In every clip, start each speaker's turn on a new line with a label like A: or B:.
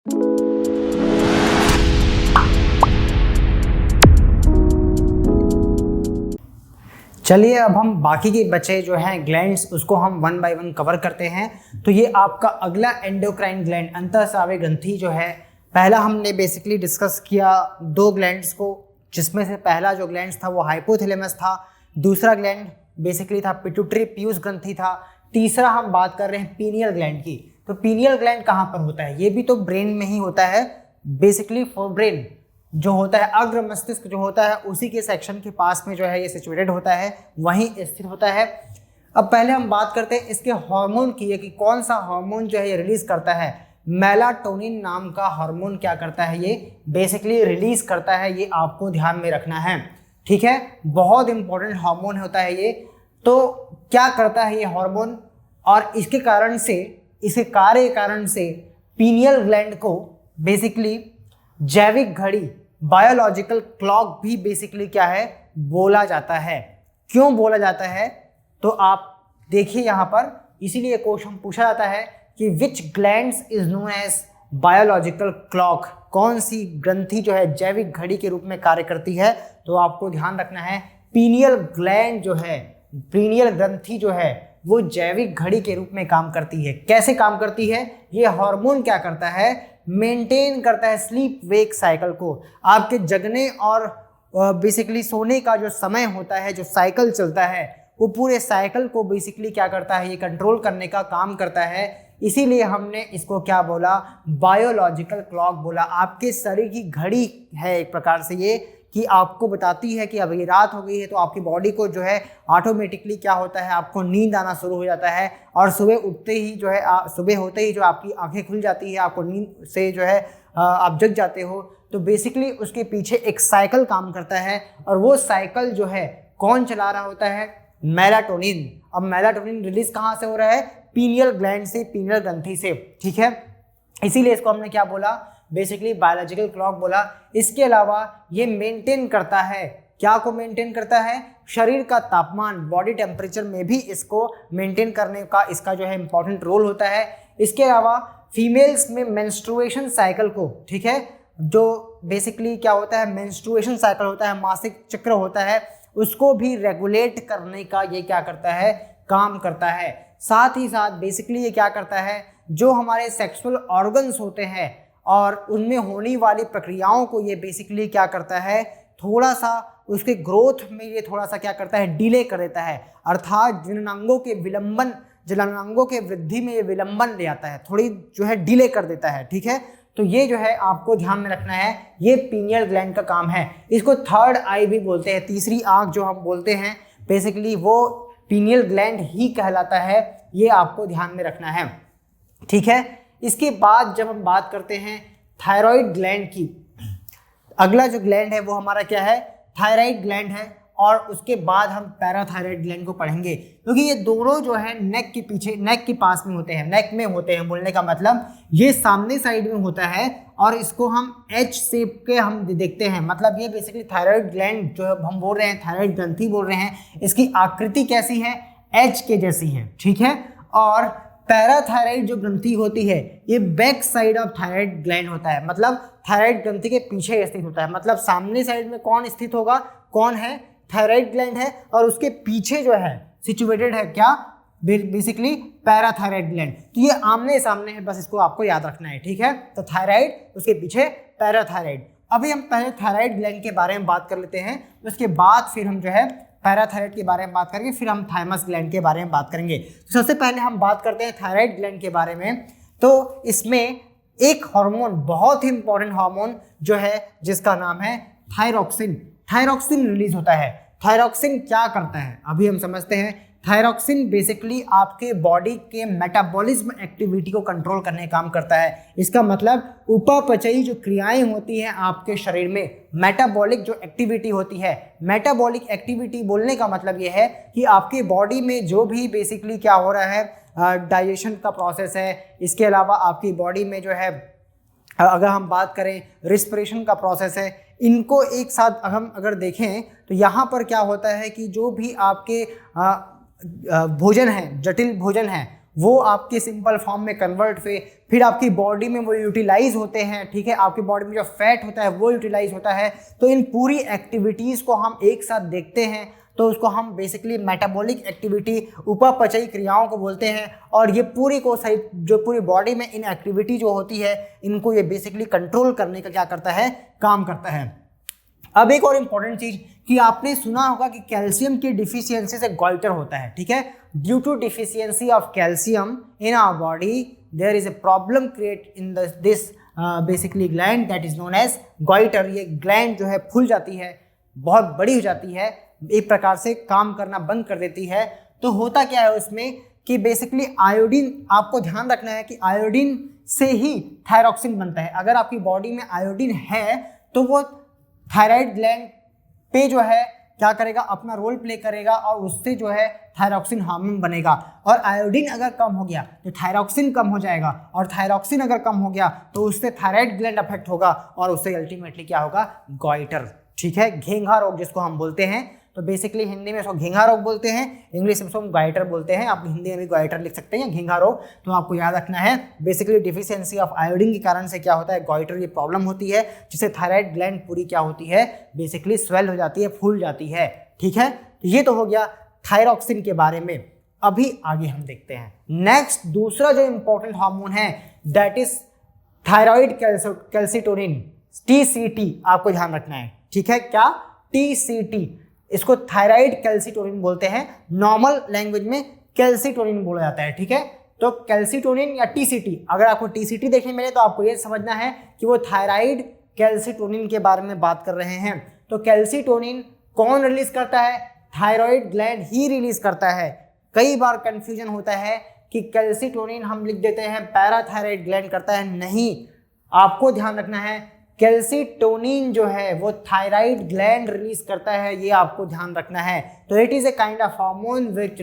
A: चलिए अब हम बाकी के बचे जो हैं ग्लैंड्स उसको हम वन बाय वन कवर करते हैं। तो ये आपका अगला एंडोक्राइन ग्लैंड अंतःस्रावी ग्रंथि जो है, पहला हमने बेसिकली डिस्कस किया दो ग्लैंड्स को, जिसमें से पहला जो ग्लैंड था वो हाइपोथैलेमस था, दूसरा ग्लैंड बेसिकली था पिट्यूटरी पीयूष ग्रंथि था, तीसरा हम बात कर रहे हैं पीनियल ग्लैंड की। तो पीनियल ग्लैंड कहाँ पर होता है? ये भी तो ब्रेन में ही होता है, बेसिकली फोर ब्रेन जो होता है, अग्र मस्तिष्क जो होता है उसी के सेक्शन के पास में जो है ये सिचुएटेड होता है, वहीं स्थित होता है। अब पहले हम बात करते हैं इसके हार्मोन की, कि कौन सा हार्मोन जो है ये रिलीज करता है। मेलाटोनिन नाम का हार्मोन क्या करता है, ये बेसिकली रिलीज करता है, ये आपको ध्यान में रखना है, ठीक है। बहुत इंपॉर्टेंट हार्मोन होता है ये। तो क्या करता है ये हार्मोन, और इसके कारण से, इसके कार्य कारण से पीनियल ग्लैंड को बेसिकली जैविक घड़ी, बायोलॉजिकल क्लॉक भी बेसिकली क्या है बोला जाता है। क्यों बोला जाता है तो आप देखिए यहाँ पर, इसीलिए क्वेश्चन पूछा जाता है कि which glands is known as biological clock, कौन सी ग्रंथि जो है जैविक घड़ी के रूप में कार्य करती है। तो आपको ध्यान रखना है पीनियल ग्लैंड जो है, पीनियल ग्रंथि जो है वो जैविक घड़ी के रूप में काम करती है। कैसे काम करती है? ये हार्मोन क्या करता है, मेंटेन करता है स्लीप वेक साइकिल को। आपके जगने और बेसिकली सोने का जो समय होता है, जो साइकिल चलता है, वो पूरे साइकिल को बेसिकली क्या करता है, ये कंट्रोल करने का काम करता है। इसीलिए हमने इसको क्या बोला, बायोलॉजिकल क्लॉक बोला। आपके शरीर की घड़ी है एक प्रकार से ये, कि आपको बताती है कि अब ये रात हो गई है, तो आपकी बॉडी को जो है ऑटोमेटिकली क्या होता है, आपको नींद आना शुरू हो जाता है, और सुबह उठते ही जो है सुबह होते ही जो आपकी आंखें खुल जाती है, आपको नींद से जो है आप जग जाते हो। तो बेसिकली उसके पीछे एक साइकिल काम करता है, और वो साइकिल जो है कौन चला रहा होता है, मेलाटोनिन। अब मेलाटोनिन रिलीज कहाँ से हो रहा है, पीनियल ग्लैंड से, पीनियल ग्रंथि से, ठीक है। इसीलिए इसको हमने क्या बोला, बेसिकली बायोलॉजिकल क्लॉक बोला। इसके अलावा ये मेंटेन करता है, क्या को मेंटेन करता है, शरीर का तापमान, बॉडी टेम्परेचर में भी इसको मेंटेन करने का इसका जो है इंपॉर्टेंट रोल होता है। इसके अलावा फीमेल्स में मेंस्ट्रुएशन साइकिल को, ठीक है, जो बेसिकली क्या होता है, मेंस्ट्रुएशन साइकिल होता है, मासिक चक्र होता है, उसको भी रेगुलेट करने का ये क्या करता है, काम करता है। साथ ही साथ बेसिकली ये क्या करता है, जो हमारे सेक्सुअल ऑर्गन्स होते हैं और उनमें होने वाली प्रक्रियाओं को ये बेसिकली क्या करता है, थोड़ा सा उसके ग्रोथ में ये थोड़ा सा क्या करता है, डिले कर देता है। अर्थात जननांगों के विलंबन, जननांगों के वृद्धि में ये विलंबन ले आता है, थोड़ी जो है डिले कर देता है, ठीक है। तो ये जो है आपको ध्यान में रखना है, ये पीनियल ग्लैंड का काम है। इसको थर्ड आई भी बोलते हैं, तीसरी आंख जो हम बोलते हैं, बेसिकली वो पीनियल ग्लैंड ही कहलाता है, ये आपको ध्यान में रखना है, ठीक है। इसके बाद जब हम बात करते हैं थायराइड ग्लैंड की, अगला जो ग्लैंड है वो हमारा क्या है, थायराइड ग्लैंड है, और उसके बाद हम पैराथायराइड ग्लैंड को पढ़ेंगे, क्योंकि ये दोनों जो है नेक के पीछे, नेक के पास में होते हैं, नेक में होते हैं। बोलने का मतलब ये सामने साइड में होता है, और इसको हम एच शेप के हम देखते हैं, मतलब ये बेसिकली थायराइड ग्लैंड जो हम बोल रहे हैं, थायराइड ग्रंथि बोल रहे हैं, इसकी आकृति कैसी है, एच के जैसी है, ठीक है। और पैराथायराइड जो ग्रंथि होती है, ये back side of thyroid gland होता है, मतलब थायराइड ग्रंथि के पीछे स्थित होता है। मतलब सामने साइड में कौन स्थित होगा, कौन है, थायराइड ग्लैंड है, और उसके पीछे जो है सिचुएटेड है क्या, बेसिकली पैराथायराइड ग्लैंड। तो ये आमने सामने है, बस इसको आपको याद रखना है, ठीक है। तो थायराइड, उसके पीछे पैराथायराइड। अभी हम पहले थायराइड ग्लैंड के बारे में बात कर लेते हैं, उसके बाद फिर हम जो है पैराथायराइड के बारे में बात करेंगे, फिर हम थाइमस ग्लैंड के बारे में बात करेंगे। तो सबसे पहले हम बात करते हैं थायराइड ग्लैंड के बारे में। तो इसमें एक हार्मोन, बहुत ही इंपॉर्टेंट हार्मोन जो है, जिसका नाम है थायरॉक्सिन, थायरॉक्सिन रिलीज होता है। थायरॉक्सिन क्या करता है, अभी हम समझते हैं। थायरॉक्सिन बेसिकली आपके बॉडी के मेटाबॉलिज्म एक्टिविटी को कंट्रोल करने का काम करता है। इसका मतलब उपापचयी जो क्रियाएं होती हैं आपके शरीर में, मेटाबॉलिक जो एक्टिविटी होती है, मेटाबॉलिक एक्टिविटी बोलने का मतलब ये है कि आपके बॉडी में जो भी बेसिकली क्या हो रहा है, डाइजेशन का प्रोसेस है, इसके अलावा आपकी बॉडी में जो है, अगर हम बात करें रिस्पिरेशन का प्रोसेस है, इनको एक साथ हम अगर देखें तो यहाँ पर क्या होता है कि जो भी आपके भोजन है, जटिल भोजन है, वो आपके सिंपल फॉर्म में कन्वर्ट हुए, फिर आपकी बॉडी में वो यूटिलाइज होते हैं, ठीक है, आपकी बॉडी में जो फैट होता है वो यूटिलाइज होता है। तो इन पूरी एक्टिविटीज़ को हम एक साथ देखते हैं तो उसको हम बेसिकली मेटाबॉलिक एक्टिविटी, उपापचयी क्रियाओं को बोलते हैं। और ये पूरी को सही जो पूरी बॉडी में इन एक्टिविटी जो होती है इनको ये बेसिकली कंट्रोल करने का क्या करता है, काम करता है। अब एक और इम्पॉर्टेंट चीज कि आपने सुना होगा कि कैल्शियम की डिफिशियंसी से गॉइटर होता है, ठीक है। Due to deficiency of calcium in our body there is a problem create in this basically gland that is known as goitre. ये ग्लैंड जो है फूल जाती है, बहुत बड़ी हो जाती है, एक प्रकार से काम करना बंद कर देती है। तो होता क्या है उसमें कि बेसिकली आयोडीन, आपको ध्यान रखना है कि आयोडीन से ही थायरॉक्सिन बनता है। अगर आपकी बॉडी में आयोडीन है तो वो थायराइड ग्लैंड पे जो है क्या करेगा, अपना रोल प्ले करेगा और उससे जो है थायरॉक्सिन हार्मोन बनेगा। और आयोडीन अगर कम हो गया तो थायरॉक्सिन कम हो जाएगा, और थायरॉक्सिन अगर कम हो गया तो उससे थायराइड ग्लैंड अफेक्ट होगा और उससे अल्टीमेटली क्या होगा, गॉइटर, ठीक है, घेंघा रोग जिसको हम बोलते हैं। तो बेसिकली हिंदी में इसको घेंघा रोग बोलते हैं, इंग्लिश में इसको हम गॉइटर बोलते हैं। आप हिंदी में भी गॉइटर लिख सकते हैं, घेंघा रोग। तो आपको याद रखना है बेसिकली डिफिशियंसी ऑफ आयोडीन के कारण से क्या होता है, गॉइटर ये प्रॉब्लम होती है, जिससे थायराइड ग्लैंड पूरी क्या होती है, बेसिकली स्वेल हो जाती है, फूल जाती है, ठीक है। ये तो हो गया थायरॉक्सिन के बारे में। अभी आगे हम देखते हैं नेक्स्ट दूसरा जो इंपॉर्टेंट हार्मोन है that is thyroid calcitonin, TCT, आपको ध्यान रखना है, ठीक है। क्या, TCT, इसको थायराइड कैल्सिटोनिन बोलते हैं, नॉर्मल लैंग्वेज में कैल्सिटोनिन बोला जाता है, ठीक है। तो कैल्सिटोनिन या TCT, अगर आपको TCT देखने मिले तो आपको ये समझना है कि वो थायराइड कैल्सिटोनिन के बारे में बात कर रहे हैं। तो कैल्सिटोनिन कौन रिलीज करता है, थायराइड ग्लैंड ही रिलीज करता है। कई बार कंफ्यूजन होता है कि कैल्सिटोनिन हम लिख देते हैं पैराथायराइड ग्लैंड करता है, नहीं, आपको ध्यान रखना है कैल्सिटोनिन जो है वो थायराइड ग्लैंड रिलीज करता है, ये आपको ध्यान रखना है। तो it is a kind of hormone which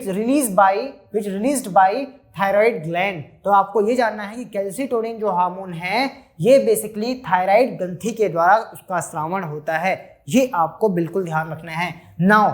A: released by thyroid gland. तो आपको ये जानना है कि कैल्सिटोनिन जो हार्मोन है ये बेसिकली थायराइड ग्रंथि के द्वारा उसका स्रावण होता है, ये आपको बिल्कुल ध्यान रखना है। नाउ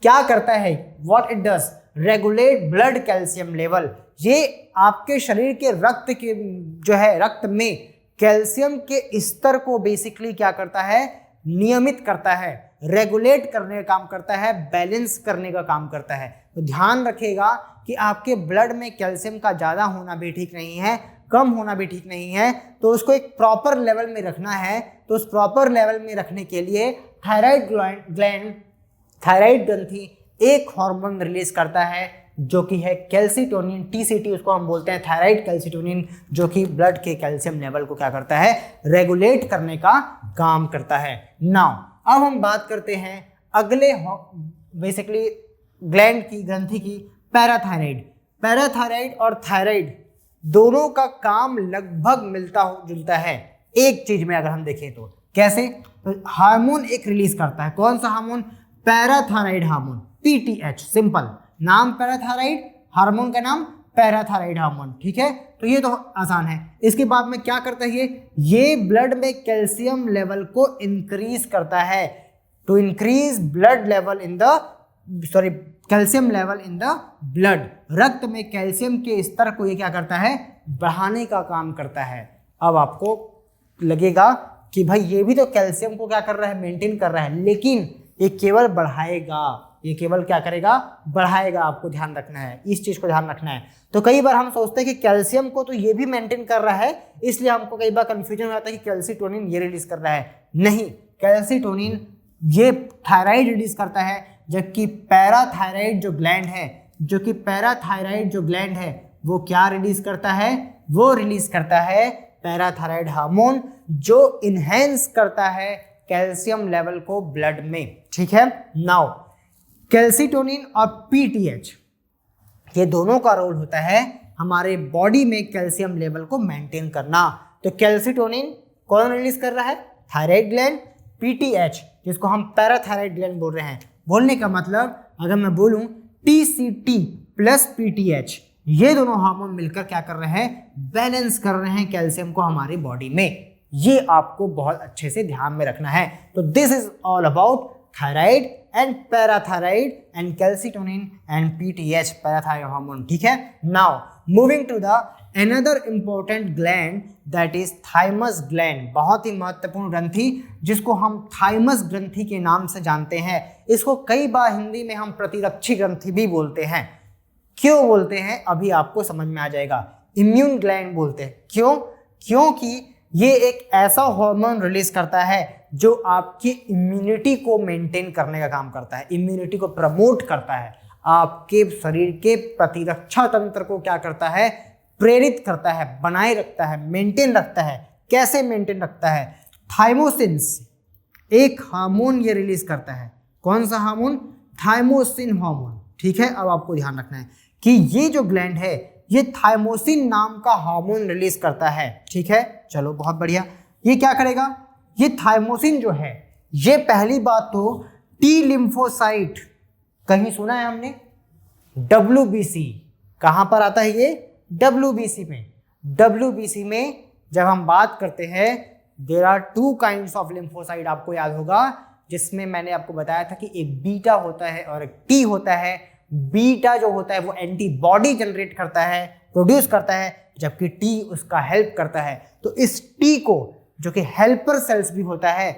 A: क्या करता है, what it does, regulate blood calcium level. ये आपके शरीर के रक्त के जो है, रक्त में कैल्शियम के स्तर को बेसिकली क्या करता है, नियमित करता है, रेगुलेट करने का काम करता है, बैलेंस करने का काम करता है। तो ध्यान रखिएगा कि आपके ब्लड में कैल्शियम का ज़्यादा होना भी ठीक नहीं है, कम होना भी ठीक नहीं है, तो उसको एक प्रॉपर लेवल में रखना है। तो उस प्रॉपर लेवल में रखने के लिए थायराइड ग्लैंड, थायराइड ग्रंथि एक हार्मोन रिलीज करता है जो कि है कैल्सिटोनिन, TCT उसको हम बोलते हैं, थायराइड कैल्सिटोनिन, जो कि ब्लड के कैल्शियम लेवल को क्या करता है, रेगुलेट करने का काम करता है। नाउ अब हम बात करते हैं अगले बेसिकली ग्लैंड की, ग्रंथि की, पैराथायराइड। पैराथायराइड और थायराइड दोनों का काम लगभग मिलता जुलता है एक चीज में, अगर हम देखें तो कैसे, तो हार्मोन एक रिलीज करता है, कौन सा hormone, parathyroid hormone, PTH, simple नाम पैराथायराइड, हार्मोन का नाम पैराथायराइड हार्मोन, ठीक है। तो ये तो आसान है। इसके बाद में क्या करता है ये ब्लड में कैल्शियम लेवल को इंक्रीज करता है, to increase blood level in the calcium level in the blood. रक्त में कैल्शियम के स्तर को ये क्या करता है, बढ़ाने का काम करता है। अब आपको लगेगा कि भाई ये भी तो कैल्शियम को क्या कर रहा है, मेंटेन कर रहा है, लेकिन ये केवल बढ़ाएगा, ये केवल क्या करेगा, बढ़ाएगा। आपको ध्यान रखना है, इस चीज को ध्यान रखना है। तो कई बार हम सोचते हैं कि कैल्शियम को तो ये भी मेंटेन कर रहा है, इसलिए हमको कई बार कंफ्यूजन हो जाता है कि कैल्सिटोनिन ये रिलीज कर रहा है। नहीं, कैल्सिटोनिन ये थायराइड रिलीज करता है, जबकि पैराथायराइड जो ग्लैंड है, वो क्या रिलीज करता है, वो रिलीज करता है पैराथायराइड हार्मोन, जो इनहेंस करता है कैल्शियम लेवल को ब्लड में, ठीक है। नाउ कैल्सिटोनिन और PTH ये दोनों का रोल होता है हमारे बॉडी में कैल्शियम लेवल को मेंटेन करना। तो कैल्सिटोनिन कौन रिलीज कर रहा है, थायराइड ग्लैंड, PTH जिसको हम पैराथायराइड ग्लैंड बोल रहे हैं। बोलने का मतलब अगर मैं बोलूं TCT प्लस PTH, ये दोनों हार्मोन मिलकर क्या कर रहे हैं, बैलेंस कर रहे हैं कैल्शियम को हमारी बॉडी में। ये आपको बहुत अच्छे से ध्यान में रखना है। तो this is all about thyroid and parathyroid and calcitonin and PTH parathyroid hormone. ठीक है, now moving to the another important gland that is thymus gland. बहुत ही महत्वपूर्ण ग्रंथि जिसको हम थाइमस ग्रंथि के नाम से जानते हैं। इसको कई बार हिंदी में हम प्रतिरक्षी ग्रंथि भी बोलते हैं। क्यों बोलते हैं अभी आपको समझ में आ जाएगा। इम्यून ग्लैंड बोलते हैं, क्यों? क्योंकि ये एक ऐसा हार्मोन रिलीज करता है जो आपकी इम्यूनिटी को मेंटेन करने का काम करता है, इम्यूनिटी को प्रमोट करता है, आपके शरीर के प्रतिरक्षा तंत्र को क्या करता है, प्रेरित करता है, बनाए रखता है, मेंटेन रखता है। कैसे मेंटेन रखता है? थाइमोसिन्स एक हार्मोन ये रिलीज करता है। कौन सा हार्मोन? Thymosin hormone. ठीक है, अब आपको ध्यान रखना है कि ये जो ग्लैंड है ये थाइमोसिन नाम का हार्मोन रिलीज करता है। ठीक है, चलो बहुत बढ़िया। ये क्या करेगा? ये थाइमोसिन जो है ये पहली बात तो टी लिम्फोसाइट, कहीं सुना है हमने? WBC कहां पर आता है ये? WBC में। WBC में जब हम बात करते हैं there are 2 kinds of lymphocyte, आपको याद होगा, जिसमें मैंने आपको बताया था कि एक बीटा होता है और एक टी होता है। बीटा जो होता है वो एंटीबॉडी जनरेट करता है, प्रोड्यूस करता है, जबकि टी उसका हेल्प करता है। तो इस टी को, जो कि हेल्पर सेल्स भी होता है,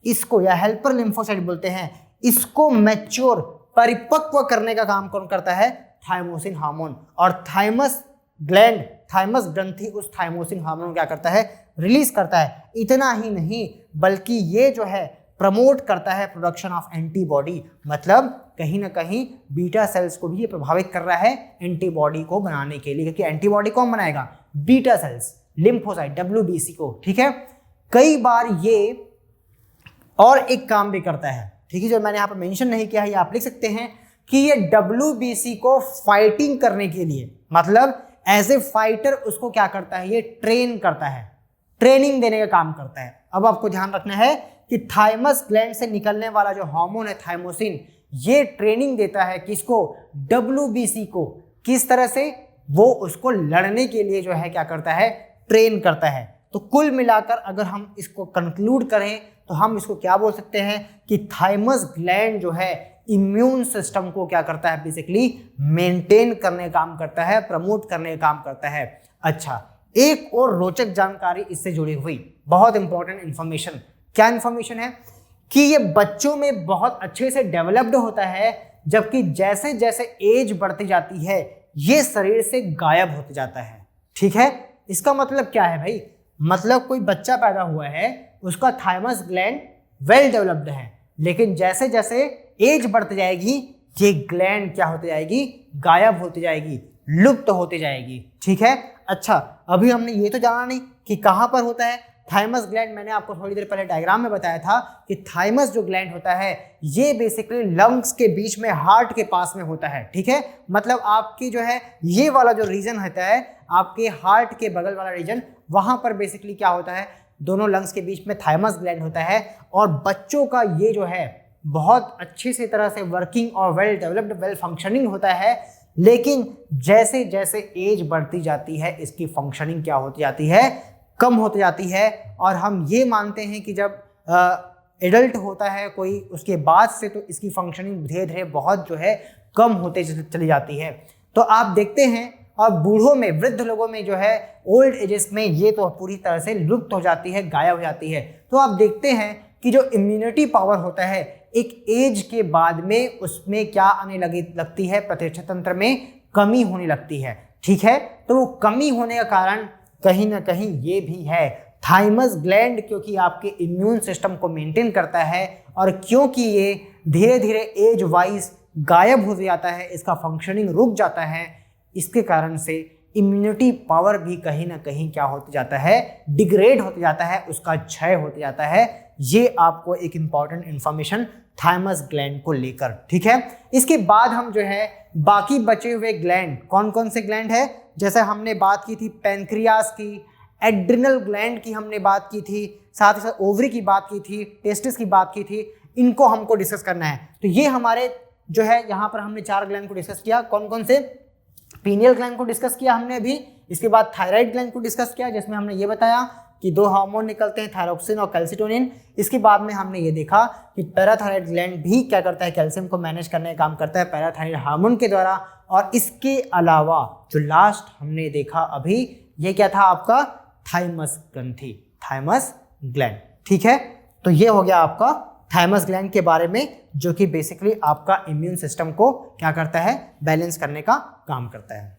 A: इसको या हेल्पर लिम्फोसाइट बोलते हैं, इसको मैच्योर परिपक्व करने का काम कौन करता है? Thymosin hormone. और थाइमस ग्लैंड, थाइमस ग्रंथि उस थाइमोसिन हार्मोन क्या करता है? रिलीज करता है। इतना ही नहीं बल्कि ये जो है प्रमोट करता है प्रोडक्शन ऑफ एंटीबॉडी। मतलब कहीं ना कहीं बीटा सेल्स को भी ये प्रभावित कर रहा है एंटीबॉडी को बनाने के लिए, क्योंकि एंटीबॉडी कौन बनाएगा? बीटा सेल्स, लिम्फोसाइट, WBC को। ठीक है, कई बार ये और एक काम भी करता है, ठीक है, जो मैंने यहाँ पर मेंशन नहीं किया है, ये आप लिख सकते हैं कि ये WBC को फाइटिंग करने के लिए, मतलब एज ए फाइटर उसको क्या करता है? ये ट्रेन करता है, ट्रेनिंग देने का काम करता है। अब आपको ध्यान रखना है कि थाइमस ग्लैंड से निकलने वाला जो हार्मोन है थाइमोसिन, ये ट्रेनिंग देता है किसको? WBC को। किस तरह से? वो उसको लड़ने के लिए जो है क्या करता है? ट्रेन करता है। तो कुल मिलाकर अगर हम इसको कंक्लूड करें तो हम इसको क्या बोल सकते हैं कि थाइमस ग्लैंड जो है इम्यून सिस्टम को क्या करता है? बेसिकली मेंटेन करने का काम करता है, प्रमोट करने का काम करता है। अच्छा, एक और रोचक जानकारी इससे जुड़ी हुई, बहुत इंपॉर्टेंट इंफॉर्मेशन। क्या इंफॉर्मेशन है? कि ये बच्चों में बहुत अच्छे से डेवलप्ड होता है, जबकि जैसे जैसे एज बढ़ती जाती है ये शरीर से गायब होते जाता है। ठीक है, इसका मतलब क्या है भाई? मतलब कोई बच्चा पैदा हुआ है, उसका थाइमस ग्लैंड वेल डेवलप्ड है, लेकिन जैसे जैसे एज बढ़ती जाएगी ये ग्लैंड क्या होती जाएगी? गायब होती जाएगी, लुप्त होती जाएगी। ठीक है, अच्छा, अभी हमने ये तो जाना नहीं कि कहाँ पर होता है थाइमस ग्लैंड। मैंने आपको थोड़ी देर पहले डायग्राम में बताया था कि थाइमस जो ग्लैंड होता है ये बेसिकली लंग्स के बीच में, हार्ट के पास में होता है। ठीक है, मतलब आपकी जो है ये वाला जो रीजन होता है, आपके हार्ट के बगल वाला रीजन, वहां पर बेसिकली क्या होता है? दोनों लंग्स के बीच में थाइमस ग्लैंड होता है। और बच्चों का ये जो है बहुत अच्छी सी तरह से वर्किंग और वेल डेवलप्ड, वेल फंक्शनिंग होता है, लेकिन जैसे जैसे एज बढ़ती जाती है इसकी फंक्शनिंग क्या होती जाती है? कम होती जाती है। और हम ये मानते हैं कि जब एडल्ट होता है कोई, उसके बाद से तो इसकी फंक्शनिंग धीरे धीरे बहुत जो है कम होते चली जाती है। तो आप देखते हैं, और बूढ़ों में, वृद्ध लोगों में जो है ओल्ड एजेस में ये तो पूरी तरह से लुप्त हो जाती है, गायब हो जाती है। तो आप देखते हैं कि जो इम्यूनिटी पावर होता है एक एज के बाद में उसमें क्या आने लगती है? प्रतिरक्षा तंत्र में कमी होने लगती है। ठीक है, तो वो कमी होने का कारण कहीं ना कहीं ये भी है थाइमस ग्लैंड, क्योंकि आपके इम्यून सिस्टम को मेंटेन करता है, और क्योंकि ये धीरे धीरे एज वाइज गायब हो जाता है, इसका फंक्शनिंग रुक जाता है, इसके कारण से इम्यूनिटी पावर भी कहीं ना कहीं क्या होते जाता है? डिग्रेड होते जाता है, उसका क्षय होते जाता है। ये आपको एक इंपॉर्टेंट इंफॉर्मेशन थाइमस ग्लैंड को लेकर। ठीक है, इसके बाद हम जो है बाकी बचे हुए ग्लैंड, कौन कौन से ग्लैंड है? जैसे हमने बात की थी पैनक्रियास की, एड्रिनल ग्लैंड की हमने बात की थी, साथ ही साथ ओवरी की बात की थी, टेस्टिस की बात की थी, इनको हमको डिस्कस करना है। तो ये हमारे जो है यहाँ पर हमने 4 ग्लैंड को डिस्कस किया। कौन कौन से? पीनियल ग्लैंड को डिस्कस किया हमने अभी। इसके बाद थायराइड ग्लैंड को डिस्कस किया, जिसमें हमने ये बताया कि दो हार्मोन निकलते हैं, थायरोक्सिन और कैल्सिटोनिन। इसके बाद में हमने ये देखा कि पैराथायराइड ग्लैंड भी क्या करता है, कैल्शियम को मैनेज करने का काम करता है पैराथायराइड हार्मोन के द्वारा। और इसके अलावा जो लास्ट हमने देखा अभी, ये क्या था आपका, थाइमस ग्रंथि, थाइमस ग्लैंड। ठीक है, तो ये हो गया आपका थाइमस ग्लैंड के बारे में, जो कि बेसिकली आपका इम्यून सिस्टम को क्या करता है, बैलेंस करने का काम करता है।